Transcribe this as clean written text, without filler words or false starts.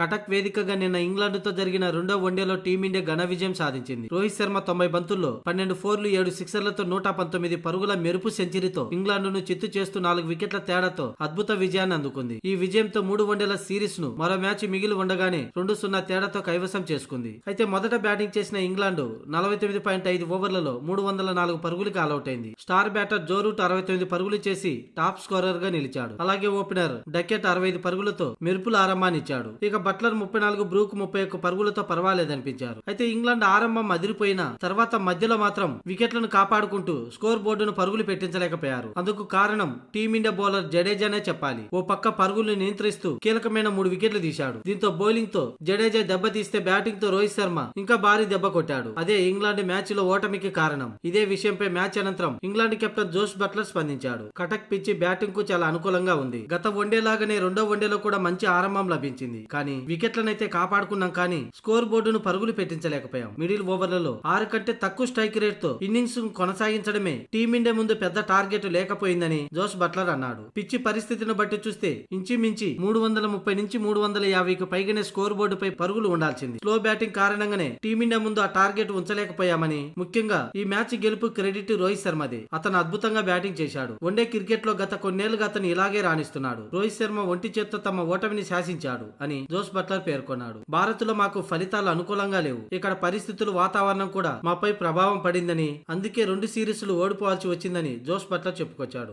కటక్ వేదికగా నిన్న ఇంగ్లాండ్తో జరిగిన రెండో వన్డేలో టీమిండియా ఘన విజయం సాధించింది. రోహిత్ శర్మ 90 బంతుల్లో 12 ఫోర్లు 7 సిక్సర్లతో 119 పరుగుల మెరుపు సెంచరీతో ఇంగ్లాండ్ను చిత్తు చేస్తూ 4 వికెట్ల తేడాతో అద్భుత విజయాన్ని అందుకుంది. ఈ విజయంతో 3 వన్డేల సిరీస్ ను మరో మ్యాచ్ మిగిలి ఉండగానే 2-0 తేడాతో కైవసం చేసుకుంది. అయితే మొదట బ్యాటింగ్ చేసిన ఇంగ్లాండ్ 49.5 ఓవర్లలో 304 పరుగులకి ఆలౌట్ అయింది. స్టార్ బ్యాటర్ జో రూట్ 69 పరుగులు చేసి టాప్ స్కోరర్ గా నిలిచాడు. అలాగే ఓపెనర్ డకెట్ 65 పరుగులతో మెరుపుల ఆరంభాన్ని ఇచ్చాడు. ఇక బట్లర్ 34, బ్రూక్ 31 పరుగులతో పర్వాలేదనిపించారు. అయితే ఇంగ్లాండ్ ఆరంభం అదిరిపోయినా తర్వాత మధ్యలో మాత్రం వికెట్లను కాపాడుకుంటూ స్కోర్ బోర్డును పరుగులు పెట్టించలేకపోయారు. అందుకు కారణం టీమిండియా బౌలర్ జడేజానే చెప్పాలి. ఓ పక్క పరుగులు నియంత్రిస్తూ కీలకమైన 3 వికెట్లు తీశాడు. దీంతో బౌలింగ్ తో జడేజా దెబ్బతీస్తే బ్యాటింగ్ తో రోహిత్ శర్మ ఇంకా భారీ దెబ్బ కొట్టాడు. అదే ఇంగ్లాండ్ మ్యాచ్ లో ఓటమికి కారణం. ఇదే విషయంపై మ్యాచ్ అనంతరం ఇంగ్లాండ్ కెప్టెన్ జోస్ బట్లర్ స్పందించాడు. కటక్ పిచ్చి బ్యాటింగ్ కు చాలా అనుకూలంగా ఉంది. గత వన్డే లాగానే రెండో వన్డేలో కూడా మంచి ఆరంభం లభించింది. కానీ వికెట్లనైతే కాపాడుకున్నాం, కానీ స్కోర్ బోర్డును పరుగులు పెట్టించలేకపోయాం. మిడిల్ ఓవర్లలో 6 కంటే తక్కువ స్ట్రైక్ రేట్ తో ఇన్నింగ్స్ కొనసాగించడమే టీమిండియా ముందు పెద్ద టార్గెట్ లేకపోయిందని జోస్ బట్లర్ అన్నాడు. పిచ్చి పరిస్థితిని బట్టి చూస్తే ఇంచుమించి 330 నుంచి 350కు పైగానే స్కోర్ బోర్డుపై పరుగులు ఉండాల్సింది. స్లో బ్యాటింగ్ కారణంగానే టీమిండియా ముందు ఆ టార్గెట్ ఉంచలేకపోయామని, ముఖ్యంగా ఈ మ్యాచ్ గెలుపు క్రెడిట్ రోహిత్ శర్మదే. అతను అద్భుతంగా బ్యాటింగ్ చేశాడు. వన్డే క్రికెట్ లో గత కొన్నేళ్లుగా అతను ఇలాగే రాణిస్తున్నాడు. రోహిత్ శర్మ ఒంటి చేత్తో తమ ఓటమిని శాసించాడు అని జోస్ బట్లర్ పేర్కొన్నాడు. భారత్ లో మాకు ఫలితాలు అనుకూలంగా లేవు. ఇక్కడ పరిస్థితులు, వాతావరణం కూడా మాపై ప్రభావం పడిందని, అందుకే 2 సిరీస్లు ఓడిపోవాల్సి వచ్చిందని జోస్ బట్లర్ చెప్పుకొచ్చాడు.